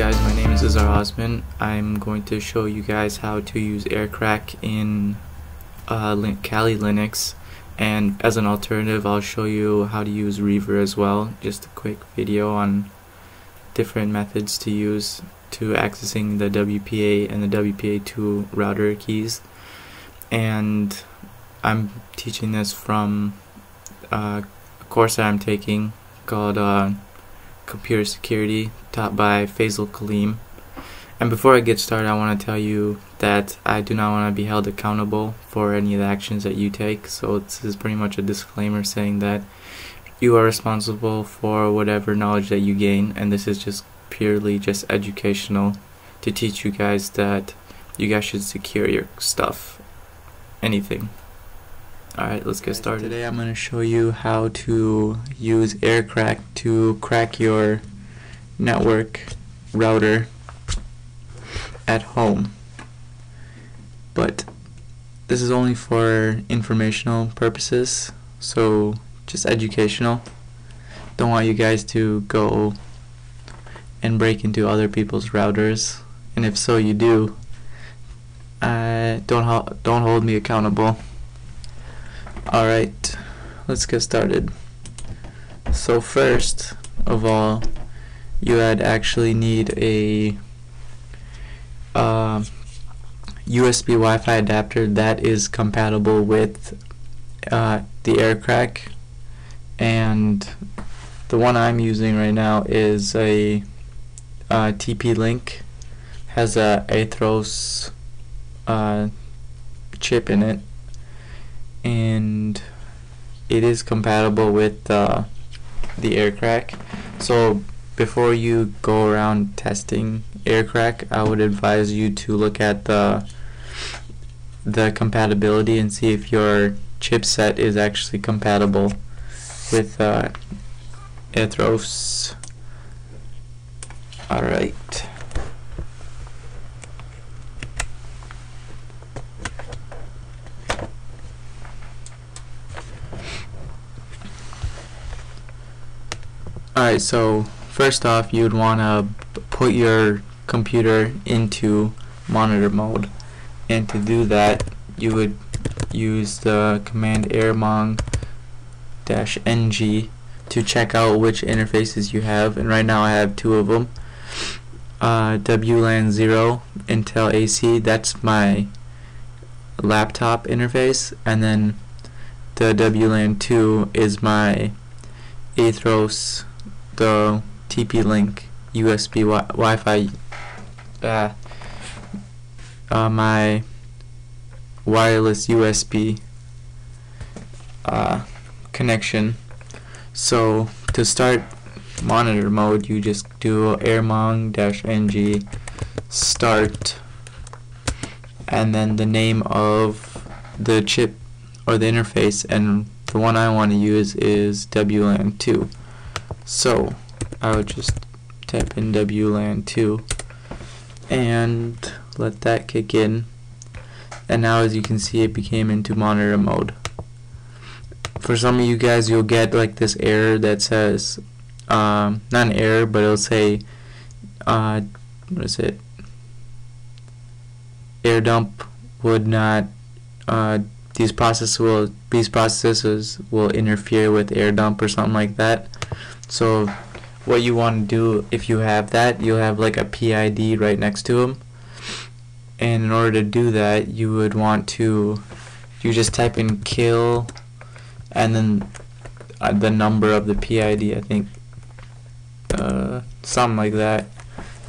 guys, my name is Osman. I'm going to show you guys how to use aircrack in Kali Linux, and as an alternative I'll show you how to use reaver as well. Just a quick video on different methods to use to accessing the WPA and the WPA2 router keys. And I'm teaching this from a course that I'm taking called Computer Security, taught by Faisal Kaleem. And before I get started, I want to tell you that I do not want to be held accountable for any of the actions that you take. So this is pretty much a disclaimer saying that you are responsible for whatever knowledge that you gain, and this is just purely just educational to teach you guys that you guys should secure your stuff, anything. Alright, let's get started. Today I'm going to show you how to use aircrack to crack your network router at home. But this is only for informational purposes, so just educational. Don't want you guys to go and break into other people's routers, and if so you do, don't hold me accountable. Alright, let's get started. So first of all, you would actually need a USB Wi-Fi adapter that is compatible with the aircrack, and the one I'm using right now is a TP-Link. Has a Athos chip in it, and it is compatible with the aircrack. So before you go around testing aircrack, I would advise you to look at the compatibility and see if your chipset is actually compatible with Athos. Alright. Alright, so first off, you'd want to put your computer into monitor mode, and to do that you would use the command airmon-ng to check out which interfaces you have, and right now I have two of them. WLAN 0 Intel AC, that's my laptop interface, and then the WLAN 2 is my Athos, the TP-Link USB Wi-Fi, my wireless USB connection. So to start monitor mode, you just do airmon-ng start, and then the name of the chip or the interface, and the one I want to use is WLAN 2. So I would just type in WLAN 2 and let that kick in, and now as you can see it became into monitor mode. For some of you guys, you'll get like this error that says not an error, but it'll say what is it, airdump would not these processes will interfere with airdump or something like that. So what you want to do, if you have that, you'll have like a PID right next to them, and in order to do that you would want to, you just type in kill and then the number of the PID, I think something like that,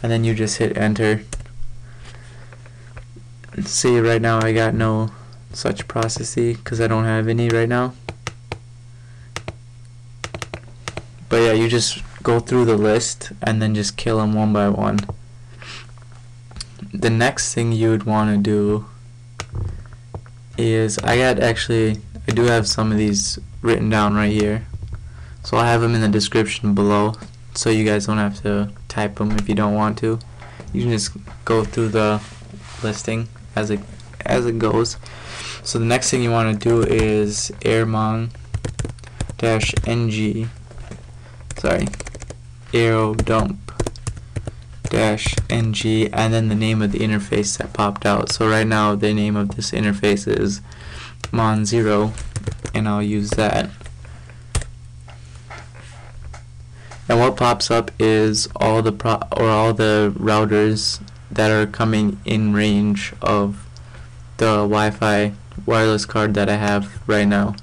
and then you just hit enter. See, right now I got no such processy because I don't have any right now. But yeah, you just go through the list and then just kill them one by one. The next thing you would want to do is, I do have some of these written down right here, so I'll have them in the description below, so you guys don't have to type them if you don't want to. You can just go through the listing as it goes. So the next thing you want to do is airmon-ng airodump airmon-ng, and then the name of the interface that popped out. So right now the name of this interface is mon0, and I'll use that. And what pops up is all the routers that are coming in range of the Wi-Fi wireless card that I have right now.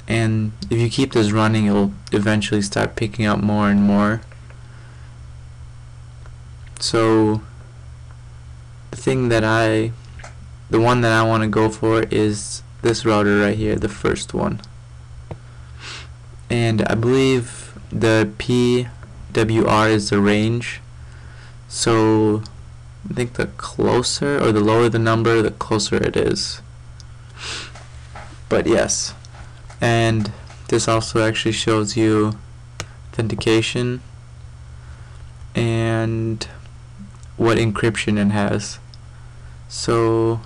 And if you keep this running, it'll eventually start picking up more and more. So the one that I want to go for is this router right here, the first one. And I believe the PWR is the range. So I think the closer or the lower the number, the closer it is. But yes. And this also actually shows you authentication and what encryption it has. So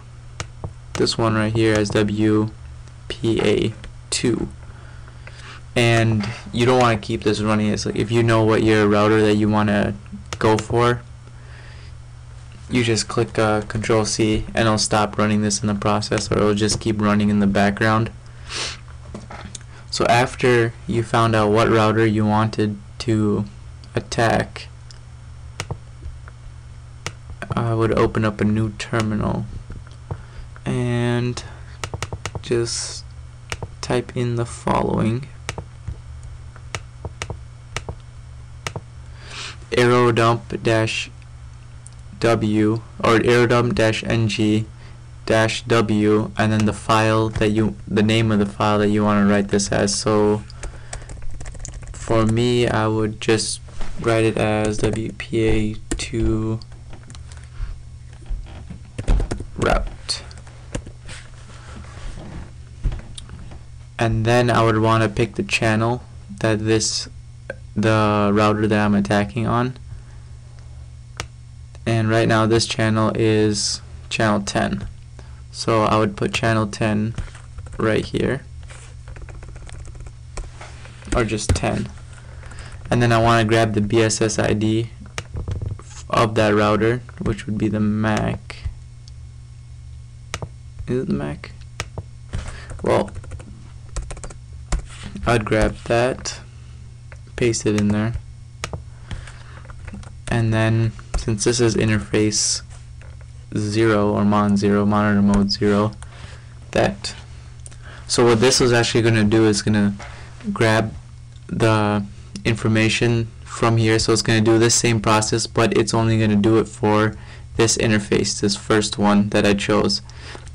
this one right here has WPA2, and you don't want to keep this running. It's like if you know what your router that you want to go for, you just click Control C and it'll stop running this in the process, or it'll just keep running in the background. So after you found out what router you wanted to attack, I would open up a new terminal and just type in the following: airodump-w or airodump-ng -w, and then the name of the file that you want to write this as. So for me, I would just write it as WPA2 route, and then I would want to pick the channel that the router that I'm attacking on. And right now this channel is channel 10, so I would put channel 10 right here, or just 10, and then I want to grab the bssid of that router, which would be the MAC. Is it the MAC? Well, I'd grab that, paste it in there, and then since this is interface 0 or mon0, monitor mode 0, that. So what this is actually going to do is going to grab the information from here. So it's going to do this same process, but it's only going to do it for this interface, this first one that I chose,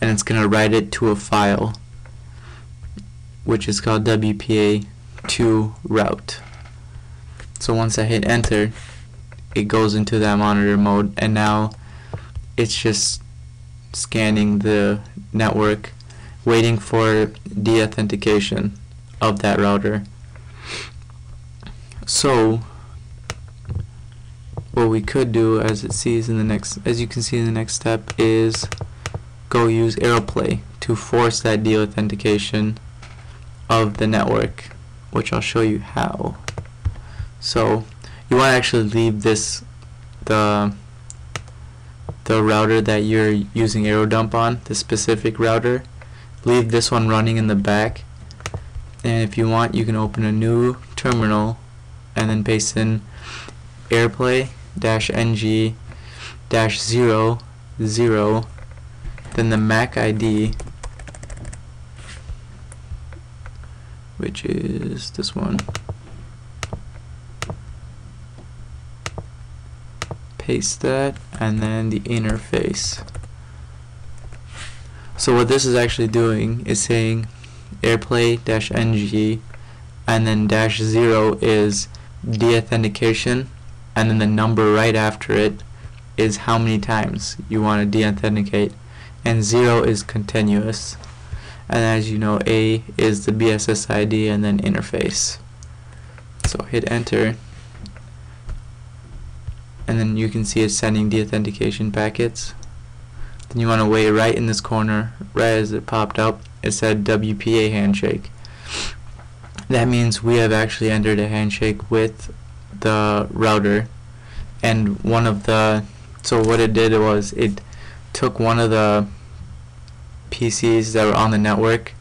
and it's going to write it to a file which is called WPA2 route. So once I hit enter, it goes into that monitor mode, and now it's just scanning the network, waiting for deauthentication of that router. So what we could do, as you can see in the next step, is go use AirPlay to force that deauthentication of the network, which I'll show you how. So you want to actually leave the router that you're using airodump on, the specific router, leave this one running in the back, and if you want, you can open a new terminal and then paste in airplay-ng -00, then the MAC ID, which is this one. Paste that, and then the interface. So what this is actually doing is saying airplay-ng, and then -0 is deauthentication, and then the number right after it is how many times you want to deauthenticate, and 0 is continuous. And as you know, A is the bssid and then interface. So hit enter, and then you can see it's sending deauthentication packets. Then you want to wait right in this corner, right as it popped up, it said WPA handshake. That means we have actually entered a handshake with the router, and so what it did was it took one of the PCs that were on the network,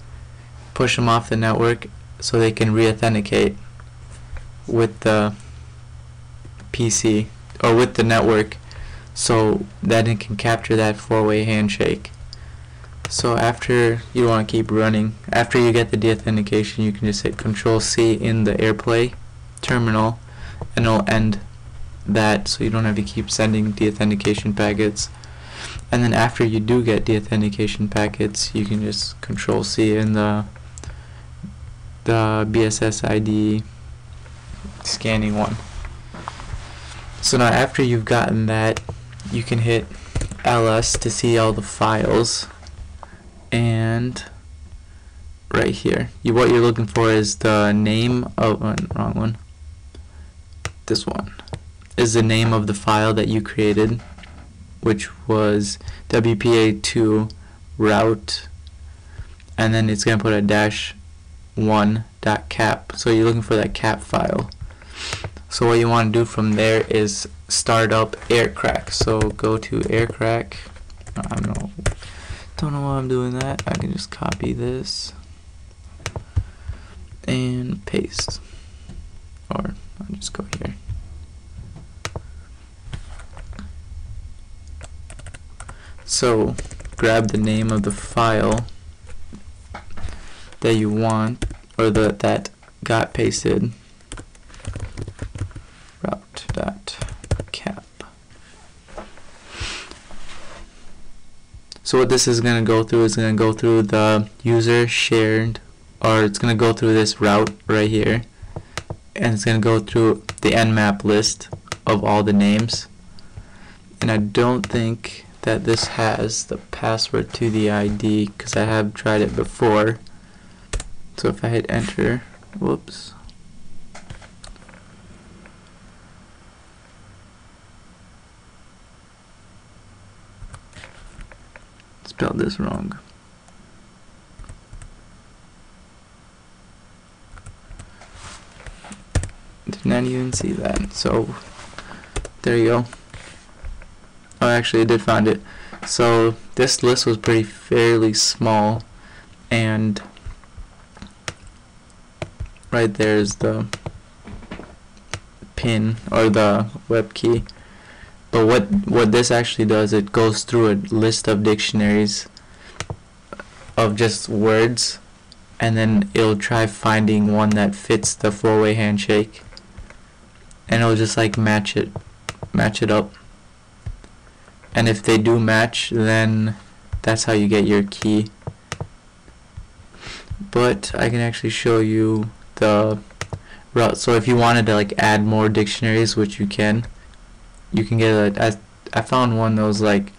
push them off the network so they can re-authenticate with the PC or with the network, so that it can capture that four-way handshake. So after you want to keep running, after you get the deauthentication, you can just hit Control-C in the AirPlay terminal and it'll end that, so you don't have to keep sending deauthentication packets. And then after you do get deauthentication packets, you can just Control-C in the bssid scanning one. So now after you've gotten that, you can hit ls to see all the files, and right here what you're looking for is the name of wrong one. This one is the name of the file that you created, which was WPA2 route, and then it's going to put a -1.cap. So you're looking for that cap file. So what you want to do from there is start up aircrack. So go to aircrack. Don't know why I'm doing that. I can just copy this and paste, or I'll just go here. So grab the name of the file that you want, or that got pasted, route.cap. So what this is going to go through is going to go through the user shared, or it's going to go through this route right here, and it's going to go through the nmap list of all the names. And I don't think that this has the password to the ID, because I have tried it before. So if I hit enter, whoops, spelled this wrong. Did not even see that. So there you go. Oh, actually I did find it. So this list was fairly small, and right there is the pin or the web key. But what this actually does, it goes through a list of dictionaries of just words, and then it'll try finding one that fits the four-way handshake, and it'll just like match it up. And if they do match, then that's how you get your key. But I can actually show you the route. So if you wanted to like add more dictionaries, which you can get I found one that was like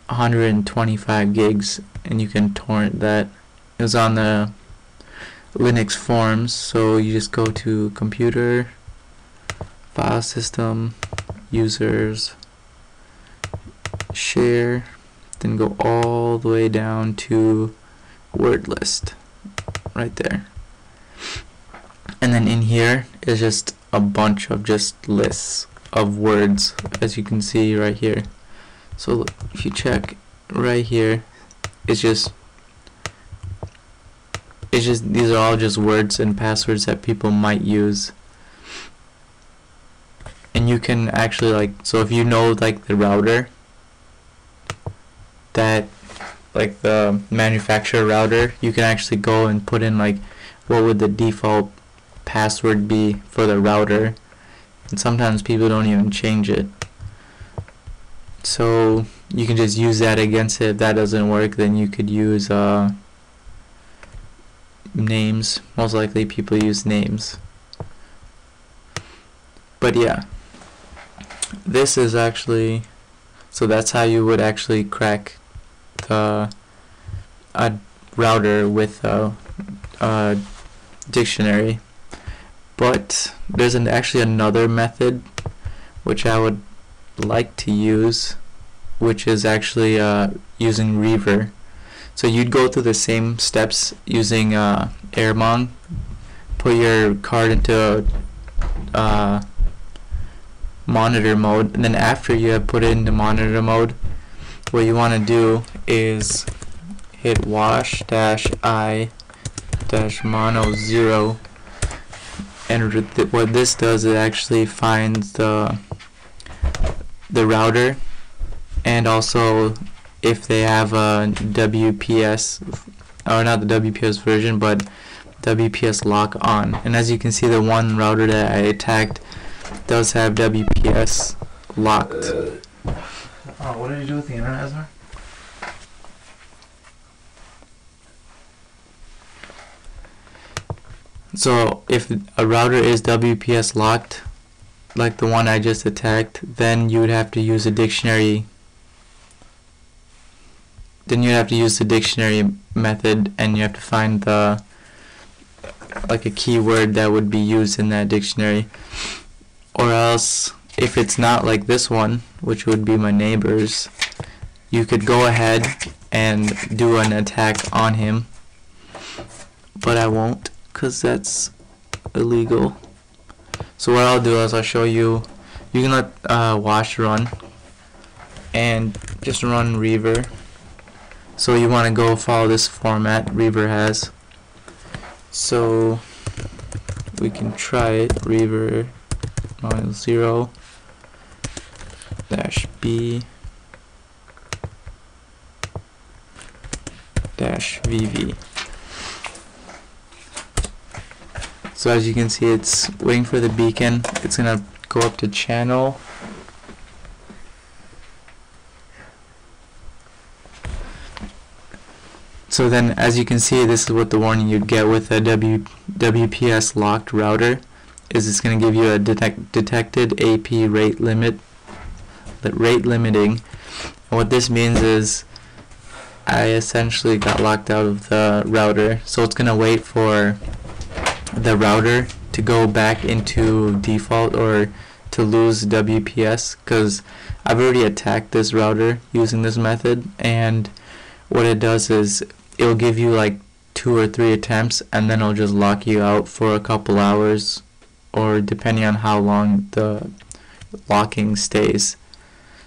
125 gigs, and you can torrent that. It was on the Linux forums. So you just go to computer, file system, users, share, then go all the way down to word list right there. And then in here is just a bunch of just lists of words, as you can see right here. So if you check right here, it's just these are all just words and passwords that people might use. And you can actually so if you know like the router, that like the manufacturer router, you can actually go and put in like what would the default password be for the router, and sometimes people don't even change it. So you can just use that against it. If that doesn't work, then you could use names. Most likely people use names. But yeah, this is actually, so that's how you would actually crack a router with a dictionary. But there's actually another method which I would like to use, which is actually using reaver. So you'd go through the same steps using airmon-ng, put your card into monitor mode, and then after you have put it into monitor mode, what you want to do is hit wash-i-mono0, and what this does, it actually finds the router, and also if they have a WPS, or not the WPS version, but WPS lock on. And as you can see, the one router that I attacked does have WPS locked. Oh, what did you do with the internet, Ezra? So if a router is WPS locked, like the one I just attacked, then you would have to use a dictionary. Then you have to use the dictionary method, and you have to find the like a keyword that would be used in that dictionary. Or else, if it's not like this one, which would be my neighbor's, you could go ahead and do an attack on him, but I won't, because that's illegal. So what I'll do is I'll show you. You can let wash run and just run reaver. So you want to go follow this format reaver has. So we can try it. Reaver -0 -b -vv. So as you can see, it's waiting for the beacon. It's gonna go up to channel. So then, as you can see, this is what the warning you'd get with a WPS locked router. Is it's going to give you a detected AP rate limiting. And what this means is I essentially got locked out of the router. So it's going to wait for the router to go back into default or to lose WPS, because I've already attacked this router using this method, and what it does is it'll give you like 2 or 3 attempts, and then it'll just lock you out for a couple hours, or depending on how long the locking stays.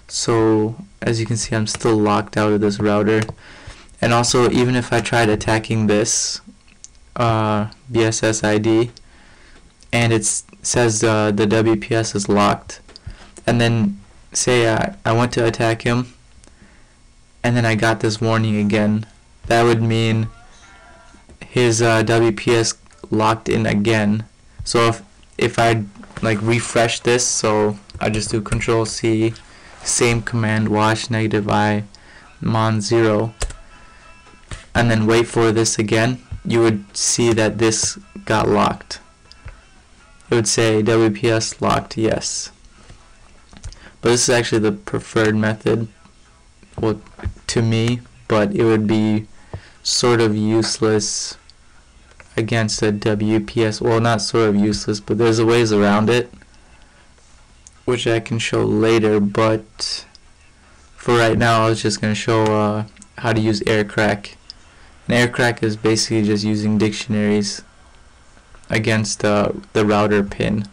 So as you can see, I'm still locked out of this router. And also, even if I tried attacking this bssid and it says the WPS is locked, and then say I went to attack him and then I got this warning again, that would mean his WPS locked in again. So if I like refresh this, so I just do Control-C, same command, wash -i-mon0, and then wait for this again, you would see that this got locked. It would say WPS locked, yes. But this is actually the preferred method, well, to me, but it would be sort of useless against a WPS. Well, not sort of useless, but there's a ways around it, which I can show later. But for right now, I was just going to show how to use aircrack. And aircrack is basically just using dictionaries against the router pin.